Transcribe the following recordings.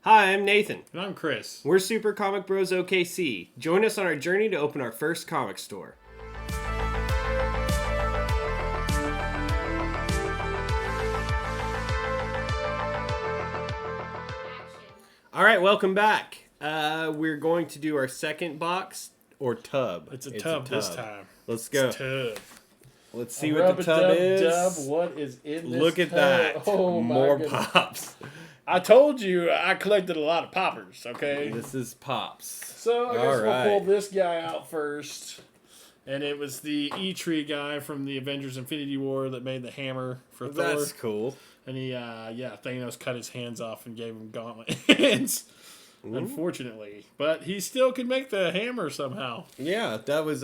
Hi, I'm Nathan. And I'm Chris. We're Supercomicbros OKC. Join us on our journey to open our first comic store. All right, welcome back. We're going to do our second box or tub. It's a tub this time. Let's go. It's a tub. Let's see what the tub is. Dub. What is in this Look at tub? that. Oh, my More goodness. pops. I told you I collected a lot of poppers, okay? This is pops. So I guess right. we'll pull this guy out first. And it was the E-Tree guy from the Avengers Infinity War that made the hammer for Thor. That's cool. And he, Thanos cut his hands off and gave him gauntlet hands. Unfortunately. But he still could make the hammer somehow. Yeah, that was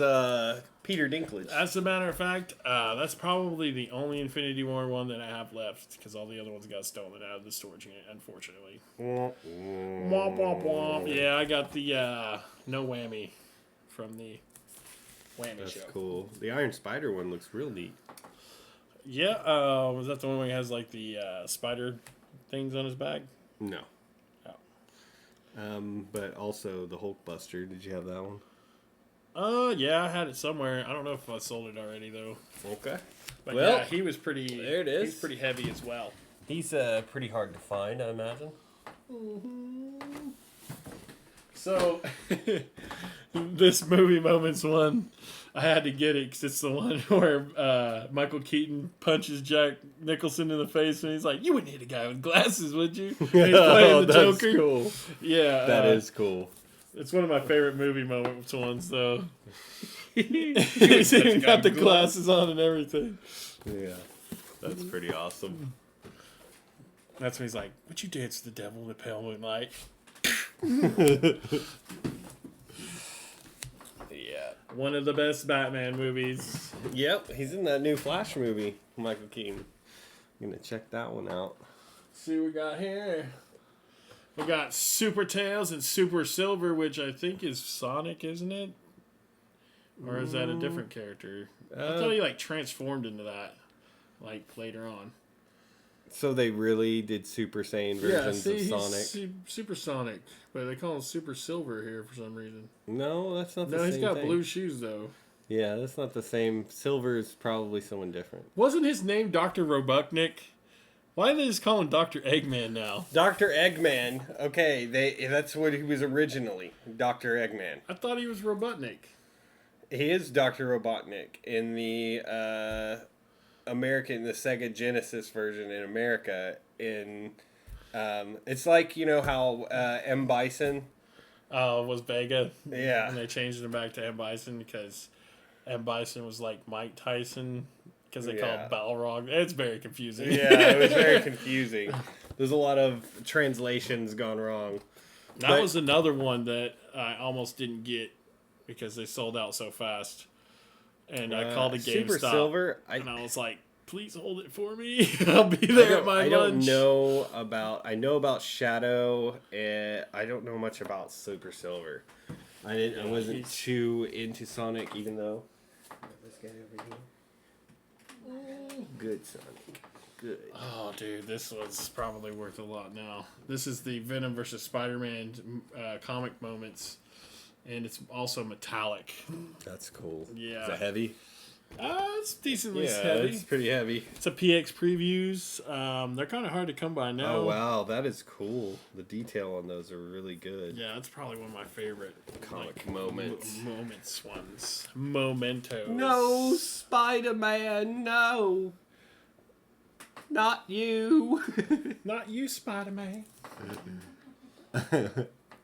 Peter Dinklage. As a matter of fact, that's probably the only Infinity War one that I have left, because all the other ones got stolen out of the storage unit, unfortunately. Womp, womp, womp. Yeah, I got the no whammy from the whammy That's show. cool. The Iron Spider one looks real neat. Yeah, was that the one where he has like the spider things on his back? No. Oh. But also the Hulkbuster. Did you have that one? Yeah, I had it somewhere. I don't know if I sold it already though. Okay. But Well, yeah, he was pretty. there it is. He's pretty heavy as well. He's pretty hard to find, I imagine. So, this movie moments one, I had to get it because it's the one where Michael Keaton punches Jack Nicholson in the face and he's like, "You wouldn't hit a guy with glasses, would you?" And he's playing the that's Joker. cool. Yeah, That is cool. It's one of my favorite movie moments ones, though. He's even got the glasses on and everything. Yeah, that's pretty awesome. That's when he's like, "Would you dance with the devil in the pale moonlight?" Yeah. One of the best Batman movies. Yep, he's in that new Flash movie, Michael Keaton. I'm gonna check that one out. See what we got here. We got Super Tails and Super Silver, which I think is Sonic, isn't it? Or is that a different character? I thought he like transformed into that, like later on. So they really did Super Saiyan versions of Sonic? He's Super Sonic, but they call him Super Silver here for some reason. No, that's not the No, same he's got thing. blue shoes though. Yeah, that's not the same. Silver is probably someone different. Wasn't his name Dr. Robotnik? Why do they just call him Dr. Eggman now? Dr. Eggman. Okay, that's what he was originally. Dr. Eggman. I thought he was Robotnik. He is Dr. Robotnik in the the Sega Genesis version in America. It's like, you know how M. Bison. Was Vega. Yeah. And they changed him back to M. Bison because M. Bison was like Mike Tyson because they call him Balrog. It's very confusing. Yeah, it was very confusing. There's a lot of translations gone wrong. That was another one that I almost didn't get because they sold out so fast. And I called a GameStop. Super Silver. And I was like, please hold it for me. I'll be there at my lunch. I know about Shadow. I don't know much about Super Silver. I wasn't too into Sonic, even though. This guy over here. Good Sonic. Good. Oh, dude, this was probably worth a lot now. This is the Venom versus Spider-Man comic moments. And it's also metallic. That's cool. Yeah. Is it heavy? It's decently heavy. It's pretty heavy. It's a PX previews. They're kind of hard to come by now. Oh, wow. That is cool. The detail on those are really good. Yeah, that's probably one of my favorite Comic moments. Moments ones. Mementos. No, Spider-Man, no. Not you. Not you, Spider-Man.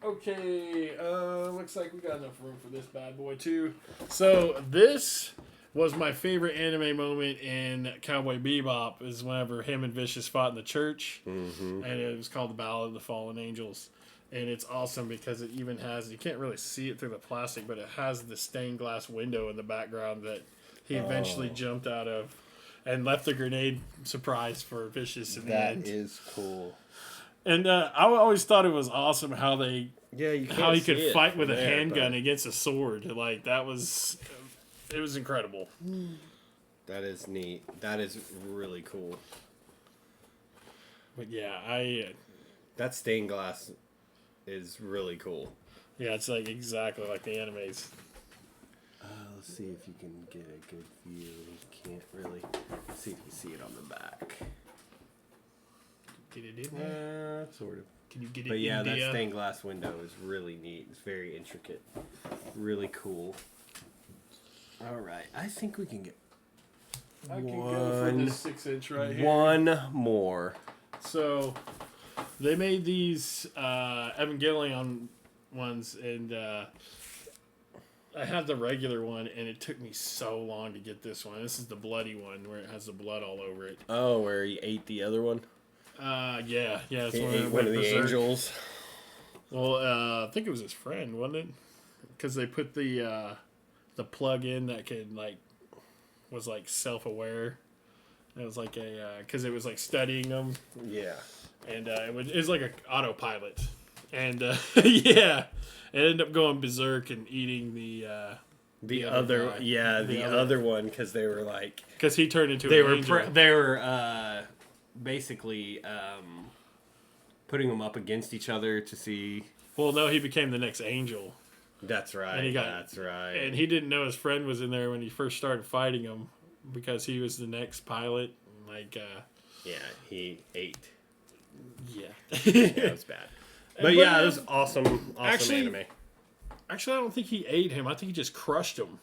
Okay, looks like we got enough room for this bad boy too. So this was my favorite anime moment in Cowboy Bebop is whenever him and Vicious fought in the church. And it was called the Ballad of the Fallen Angels. And it's awesome because it even has, you can't really see it through the plastic, but it has the stained glass window in the background that he eventually jumped out of and left the grenade surprise for Vicious in the end. That is cool. And I always thought it was awesome how they how he could see it fight with a there, handgun against a sword. Like it was incredible. That is neat. That is really cool. But yeah, That stained glass is really cool. Yeah, it's like exactly like the animes. Let's see if you can get a good view. You can't really. Let's see if you can see it on the back. Get it in there? Sort of. Can you get it But yeah, in that there? stained glass window is really neat. It's very intricate. Really cool. All right. I think we can get I can go for this 6-inch right here. one more. So, they made these Evangelion ones, and I had the regular one, and it took me so long to get this one. This is the bloody one, where it has the blood all over it. Oh, where he ate the other one? Yeah. It's He one ate one of the berserk. angels. Well, I think it was his friend, wasn't it? Because they put the plug in that could, like, was, like, self-aware. It was like because it was, like, studying them. Yeah. And it was like an autopilot. And, yeah, it ended up going berserk and eating the other guy. the other one, because they were like, because he turned into they an were angel. they were basically putting them up against each other to see. Well, no, he became the next angel. That's right. And he got- that's right. And he didn't know his friend was in there when he first started fighting him because he was the next pilot. Like, yeah, he ate. yeah. Yeah, it was bad. But yeah, it was awesome Actually- anime. Actually, I don't think he ate him. I think he just crushed him.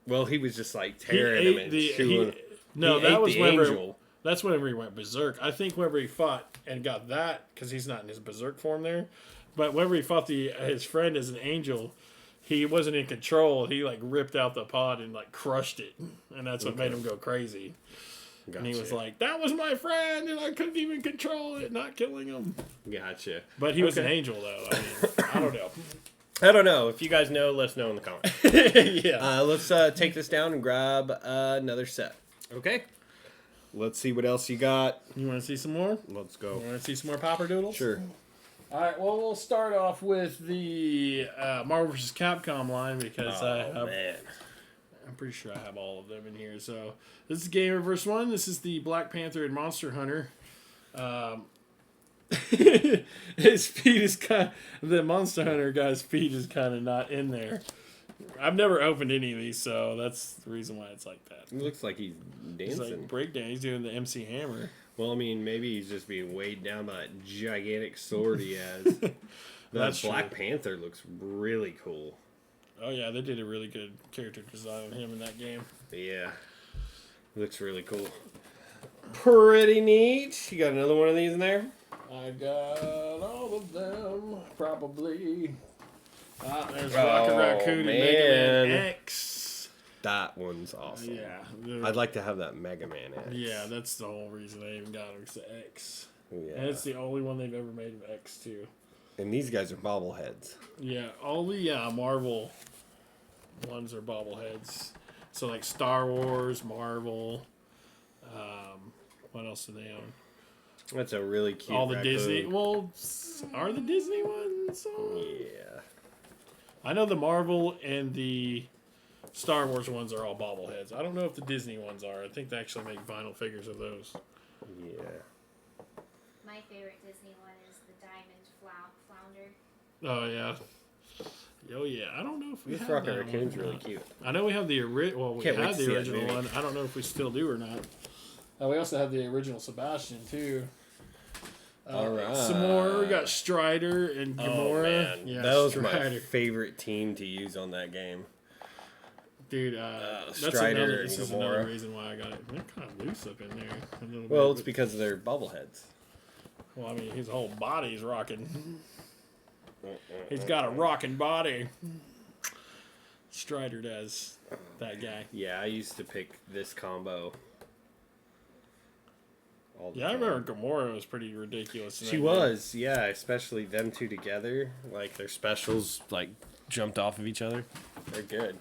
Well, he was just like He tearing him and chewing. No, He that ate was the whenever. angel. That's whenever he went berserk. I think whenever he fought and got that, because he's not in his berserk form there, but whenever he fought his friend as an angel, he wasn't in control. He like ripped out the pod and like crushed it, and that's what made him go crazy. Gotcha. And he was like, "That was my friend, and I couldn't even control it, not killing him." Gotcha. But he was an angel, though. I mean, I don't know. I don't know. If you guys know, let us know in the comments. Yeah. Let's take this down and grab another set. Okay. Let's see what else you got. You want to see some more? Let's You go. want to see some more Popper Doodles? Sure. All right. Well, we'll start off with the Marvel vs. Capcom line because Man. I'm pretty sure I have all of them in here. So this is Gamer vs. 1. This is the Black Panther and Monster Hunter. His feet is the Monster Hunter guy's feet is kind of not in there. I've never opened any of these, so that's the reason why it's like that. It looks like he's He's dancing. like breakdown. He's doing the MC Hammer. Well, I mean, maybe he's just being weighed down by that gigantic sword he has. That's That Black true. Panther looks really cool. Oh yeah, they did a really good character design on him in that game. Yeah. Looks really cool. Pretty neat. You got another one of these in there? I got all of them, probably. There's Rocket Raccoon and Mega Man man. X. That one's awesome. Yeah. I'd like to have that Mega Man X. Yeah, that's the whole reason I even got it. It's the X. Yeah. And it's the only one they've ever made of X, too. And these guys are bobbleheads. Yeah, all the Marvel ones are bobbleheads. So, like Star Wars, Marvel. What else do they own? That's a really cute All the raccoon. Disney. Well, are the Disney ones on? Yeah. I know the Marvel and the Star Wars ones are all bobbleheads. I don't know if the Disney ones are. I think they actually make vinyl figures of those. Yeah. My favorite Disney one is the Diamond Flounder. Oh, yeah. Oh, yeah. I don't know if we This have Rocket that Raccoon's one. really cute. I know we have the original. Well, we Can't wait had to see the that original movie. one. I don't know if we still do or not. We also have the original Sebastian, too. All right. Some more. We got Strider and Gamora. Oh, man. Yeah, that was my Strider. favorite team to use on that game. Dude, that's Strider another, and this is Gamora. another reason why I got it. They're kind of loose up in there. A little Well, bit, it's but- because they're bobbleheads. Well, I mean, his whole body's rocking. He's got a rocking body. Strider does. That guy. Yeah, I used to pick this combo. All the Yeah, I time. remember Gamora was pretty ridiculous. in She that was, yeah, especially them two together. Like, their specials, like, jumped off of each other. They're good.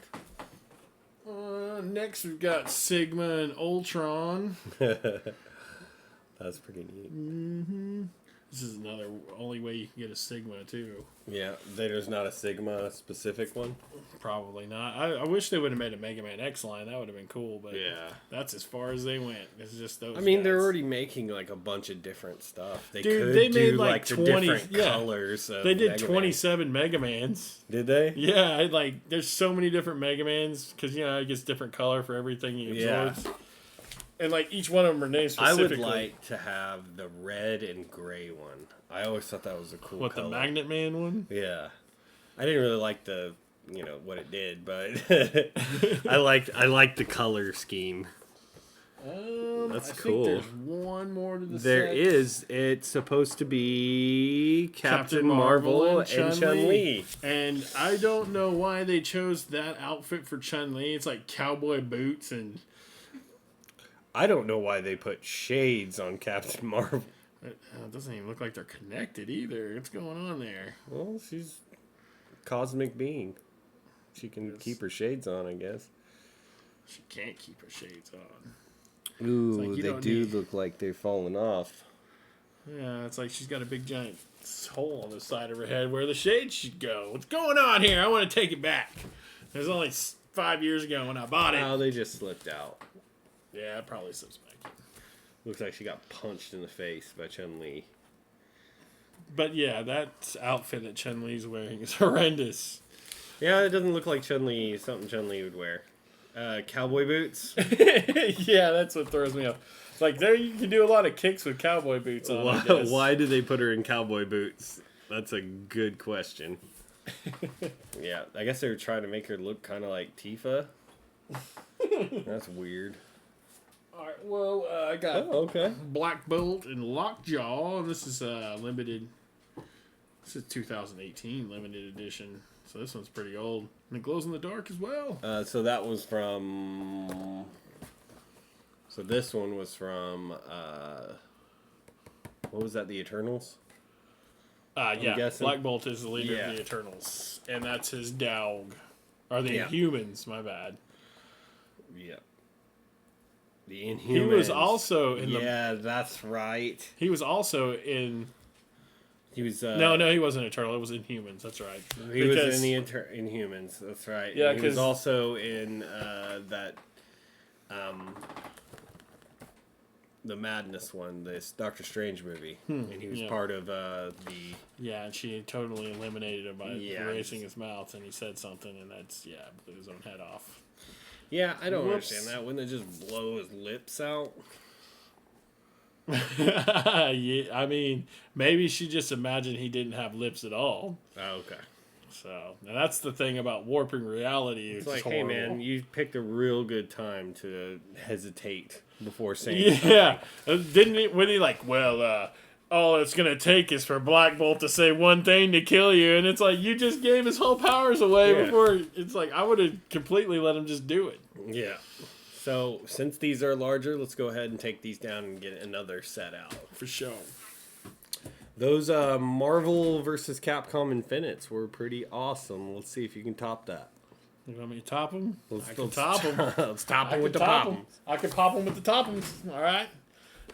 Next, we've got Sigma and Ultron. That's pretty neat. This is another only way you can get a Sigma too. Yeah, there's not a Sigma specific one. Probably not. I wish they would have made a Mega Man X line. That would have been cool. But Yeah. that's as far as they went. It's just those. I mean, guys. they're already making like a bunch of different stuff. They Dude, could they do made, like, the 20 different yeah. colors. Of They did Mega 27 Mega Mans. Man. Did they? Yeah, there's so many different Mega Mans because it gets different color for everything he absorbs. Yeah. And each one of them are named I specifically. would like to have the red and gray one. I always thought that was a cool What, color. the Magnet Man one? Yeah. I didn't really like the, what it did, but I liked the color scheme. That's cool. Think there's one more to the There set. is. It's supposed to be Captain Marvel and Chun-Li. And I don't know why they chose that outfit for Chun-Li. It's like cowboy boots and... I don't know why they put shades on Captain Marvel. It doesn't even look like they're connected either. What's going on there? Well, she's a cosmic being. She can keep her shades on, I guess. She can't keep her shades on. Ooh, like you they don't do need- look like they're falling off. Yeah, it's like she's got a big giant hole on the side of her head where the shades should go. What's going on here? I want to take it back. It was only 5 years ago when I bought it. Oh, they just slipped out. Yeah, it probably slips back in. Looks like she got punched in the face by Chun-Li. But yeah, that outfit that Chun-Li's wearing is horrendous. Yeah, it doesn't look like Chun-Li, something Chun-Li would wear. Cowboy boots? Yeah, that's what throws me off. It's like there you can do a lot of kicks with cowboy boots on. I guess. Why did they put her in cowboy boots? That's a good question. Yeah, I guess they were trying to make her look kind of like Tifa. That's weird. Alright, well, I got okay. Black Bolt and Lockjaw. This is limited. This is 2018 limited edition. So this one's pretty old. And it glows in the dark as well. So that was from... So this one was from... what was that, the Eternals? Yeah, guessing. Black Bolt is the leader Yeah. of the Eternals. And that's his dog. Or the Yeah. Inhumans, my bad. Yeah. The Inhumans. He was also in the... Yeah, that's right. He was also in... He was... No, he wasn't Eternal. It was Inhumans. That's right. He was in the Inhumans. That's right. Yeah, and he was 'cause- also in that... the Madness one, this Doctor Strange movie. And he was yeah. part of the... Yeah, and she totally eliminated him by Yeah, erasing his mouth, and he said something, and that's, blew his own head off. Yeah, I don't Whoops. understand that. Wouldn't it just blow his lips out? Yeah, I mean, maybe she just imagined he didn't have lips at all. Oh, okay. So, and that's the thing about warping reality. It's like, hey, man, you picked a real good time to hesitate before saying Yeah. Didn't he, when he all it's going to take is for Black Bolt to say one thing to kill you, and it's like, you just gave his whole powers away Yeah. before, it's like, I would have completely let him just do it. Yeah. So, since these are larger, let's go ahead and take these down and get another set out. For sure. Those Marvel versus Capcom Infinites were pretty awesome. Let's see if you can top that. You want me to top him? I can Let's top him. Let's top I them can with the top pop 'em. I can pop them with the toppings. All right.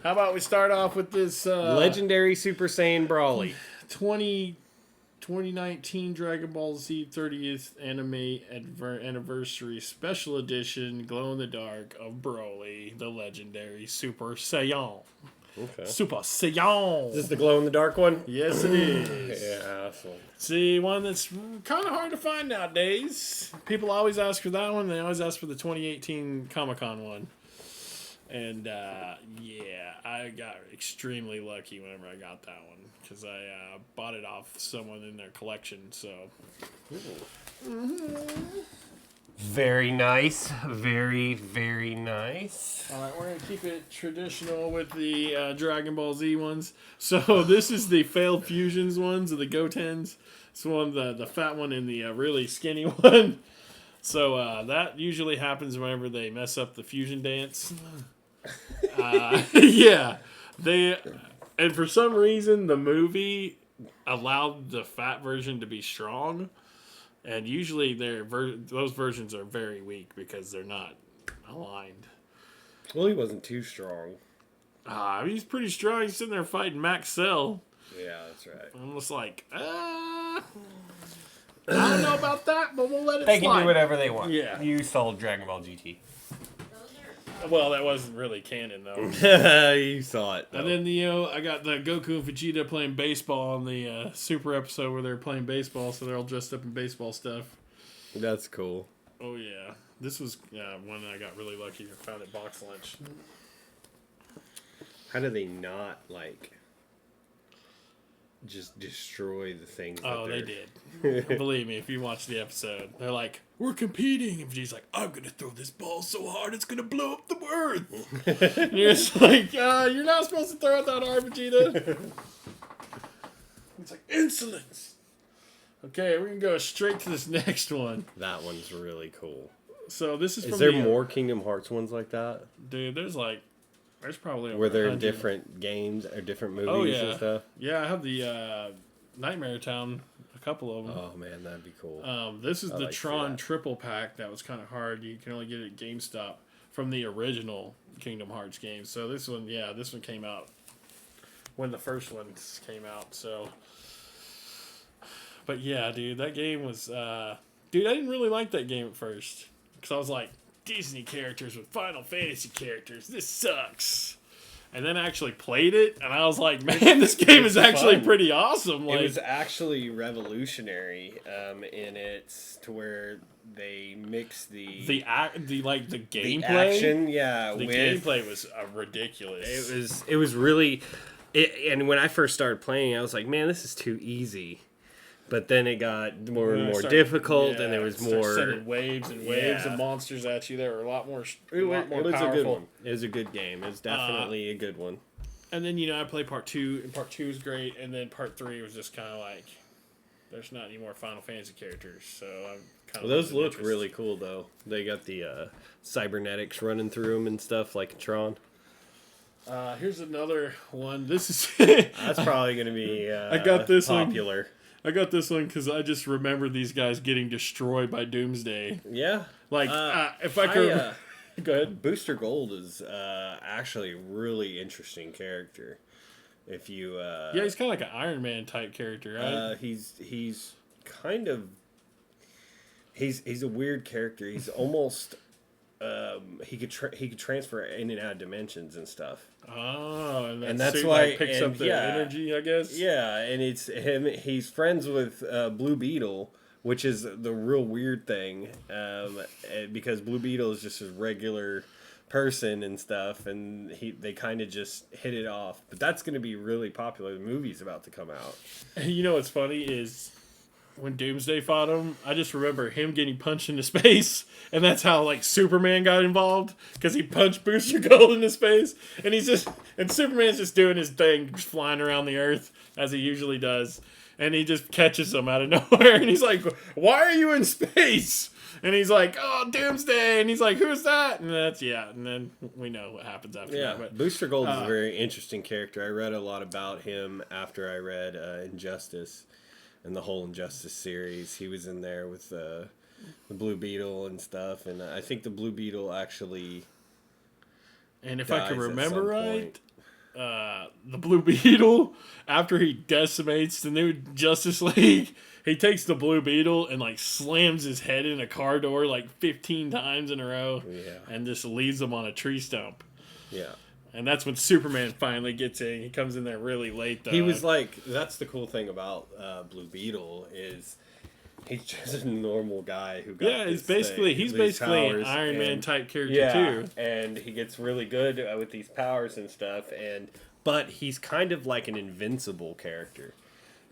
How about we start off with this Legendary Super Saiyan Brawly. 2019 Dragon Ball Z 30th Anime Anniversary Special Edition Glow in the Dark of Broly, the legendary Super Saiyan. Okay. Super Saiyan. Is this the glow in the dark one? Yes, it is. Yeah. So. See, one that's kind of hard to find nowadays. People always ask for that one. They always ask for the 2018 Comic-Con one. And, yeah, I got extremely lucky whenever I got that one. Because I bought it off someone in their collection, so... Very nice. Very, very nice. All right, we're going to keep it traditional with the Dragon Ball Z ones. So this is the failed fusions ones of the Gotens. It's one, the fat one and the really skinny one. So that usually happens whenever they mess up the fusion dance. Yeah. And for some reason, the movie allowed the fat version to be strong. And usually those versions are very weak because they're not aligned. Well, he wasn't too strong. He's pretty strong. He's sitting there fighting Max Cell. Yeah, that's right. I'm just like, I don't know about that, but we'll let it They slide. can do whatever they want. Yeah. You saw Dragon Ball GT. Well, that wasn't really canon, though. You saw it, though. And then, I got the Goku and Vegeta playing baseball on the Super episode where they're playing baseball, so they're all dressed up in baseball stuff. That's cool. Oh, yeah. This was one I got really lucky. I found at Box Lunch. How do they not, just destroy the things They did. Believe me, if you watch the episode, they're like, we're competing. And Vegeta's like, I'm going to throw this ball so hard it's going to blow up the earth. And you're just like, you're not supposed to throw it that hard, Vegeta. It's like, insolence. Okay, we're going to go straight to this next one. That one's really cool. So this is from there more Kingdom Hearts ones like that? Dude, there's probably over where they're 100. different games or different movies and stuff? Yeah, I have the Nightmare Town, a couple of them. Oh, man, that'd be cool. This is the Tron triple pack that was kind of hard. You can only get it at GameStop from the original Kingdom Hearts game. So this one came out when the first ones came out. So, but yeah, dude, that game was... dude, I didn't really like that game at first. Because I was like, Disney characters with Final Fantasy characters. This sucks. And then I actually played it, and I was like, man, this game is actually pretty awesome. It was actually revolutionary in it to where they mix the gameplay. The action, yeah. The gameplay was ridiculous. It was really... and when I first started playing, I was like, man, this is too easy. But then it got more and more difficult, and there was more... sending waves and waves of monsters at you. They were a lot more powerful. It was a good one. It was a good game. It was definitely a good one. And then, I played Part 2, and Part 2 was great, and then Part 3 was just kind of like, there's not any more Final Fantasy characters, so I'm kind of... Those look really cool, though. They got the cybernetics running through them and stuff, like Tron. Here's another one. This is... That's probably going to be I got this popular. I got this one because I just remember these guys getting destroyed by Doomsday. Yeah. If I could... Go ahead. Booster Gold is actually a really interesting character. If you... yeah, he's kind of like an Iron Man type character, right? He's kind of... He's a weird character. He's almost... he could transfer in and out of dimensions and stuff. Oh, and that's why picks up the energy, I guess. Yeah, and it's him. He's friends with Blue Beetle, which is the real weird thing, because Blue Beetle is just a regular person and stuff, and they kind of just hit it off. But that's going to be really popular. The movie's about to come out. You know what's funny is, when Doomsday fought him, I just remember him getting punched into space, and that's how Superman got involved, because he punched Booster Gold into space, and Superman's just doing his thing, just flying around the Earth as he usually does, and he just catches him out of nowhere, and he's like, "Why are you in space?" And he's like, "Oh, Doomsday," and he's like, "Who's that?" And and then we know what happens after that. But, Booster Gold is a very interesting character. I read a lot about him after I read Injustice. And the whole Injustice series, he was in there with the Blue Beetle and stuff, and I think the Blue Beetle actually. And if I can remember right, the Blue Beetle, after he decimates the new Justice League, he takes the Blue Beetle and slams his head in a car door 15 times in a row, and just leaves him on a tree stump. Yeah. And that's when Superman finally gets in. He comes in there really late, though. He was that's the cool thing about Blue Beetle is he's just a normal guy who got he's basically an Iron Man type character too. And he gets really good with these powers and stuff. But he's kind of like an invincible character.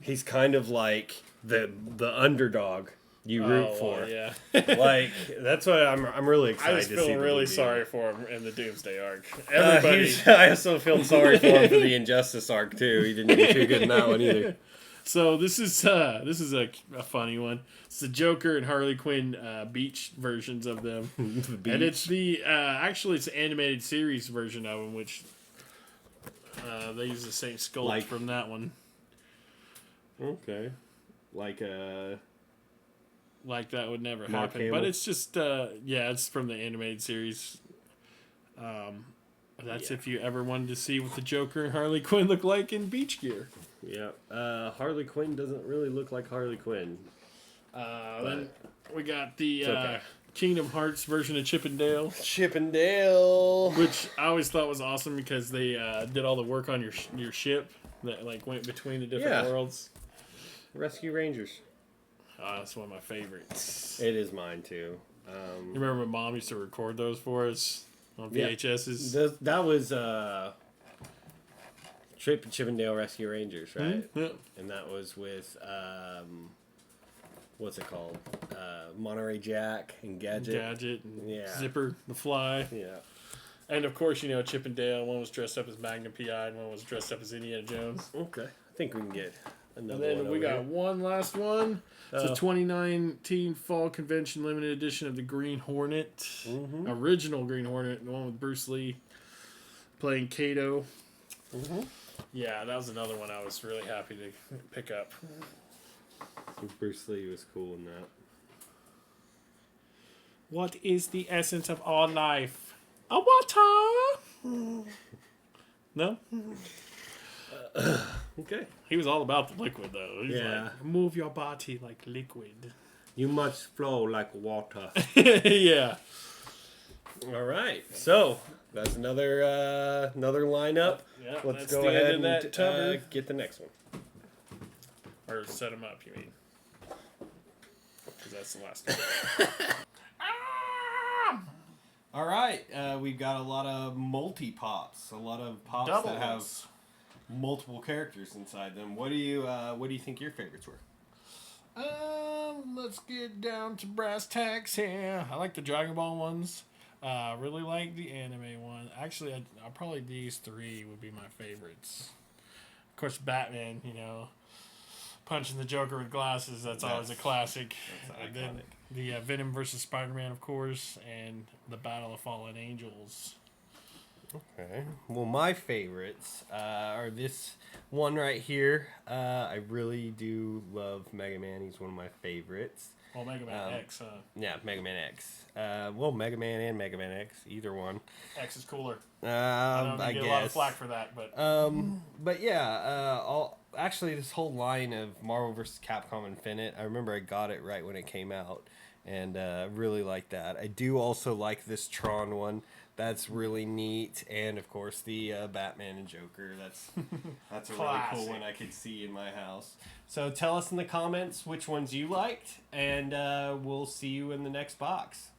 He's kind of like the underdog you root for. Yeah. That's why I'm really excited. I was feeling really sorry for him in the Doomsday arc. I also feel sorry for him for the Injustice arc too. He didn't do too good in that one either. So this is a funny one. It's the Joker and Harley Quinn beach versions of them, and it's the it's the animated series version of them, which they use the same sculpt from that one. Okay, like that would never Mark happen. Hamill. But it's just, it's from the animated series. That's if you ever wanted to see what the Joker and Harley Quinn look like in beach gear. Yeah. Harley Quinn doesn't really look like Harley Quinn. Then we got the okay. Kingdom Hearts version of Chip and Dale. Chip and Dale. Which I always thought was awesome because they did all the work on your ship that like went between the different worlds. Rescue Rangers. That's one of my favorites. It is mine too. You remember when Mom used to record those for us on VHSs? Yeah. That was Chip and Dale Rescue Rangers, right? Mm-hmm. Yeah. And that was with what's it called? Monterey Jack and Gadget. And Zipper the Fly. Yeah. And of course, you know, Chip and Dale. One was dressed up as Magnum P.I. and one was dressed up as Indiana Jones. Okay. I think we can get another one. And then we got here. one last one. It's a 2019 Fall Convention Limited Edition of the Green Hornet. Mm-hmm. Original Green Hornet. The one with Bruce Lee playing Kato. Mm-hmm. Yeah, that was another one I was really happy to pick up. Bruce Lee was cool in that. What is the essence of all life? A water. No? Okay. He was all about the liquid, though. He was like, move your body like liquid. You must flow like water. Yeah. All right. So, that's another lineup. Yeah, let's go ahead and get the next one. Or set them up, you mean? Because that's the last one. All right. We've got a lot of multi-pops. A lot of pops Double that have multiple characters inside them. What do you think your favorites were? Let's get down to brass tacks here. I like the Dragon Ball ones. Really like the anime one. Actually, I probably these three would be my favorites. Of course, Batman, you know, punching the Joker with glasses. That's always a classic. That's iconic. Then the Venom versus Spider-Man, of course, and the Battle of Fallen Angels. Okay. Well, my favorites are this one right here. I really do love Mega Man. He's one of my favorites. Well, Mega Man X, huh? Yeah, Mega Man X. Well, Mega Man and Mega Man X, either one. X is cooler. I get guess. a lot of flack for that, but but yeah, actually this whole line of Marvel vs. Capcom Infinite, I remember I got it right when it came out, and really like that. I do also like this Tron one. That's really neat, and of course the Batman and Joker. That's a really cool one I could see in my house. So tell us in the comments which ones you liked, and we'll see you in the next box.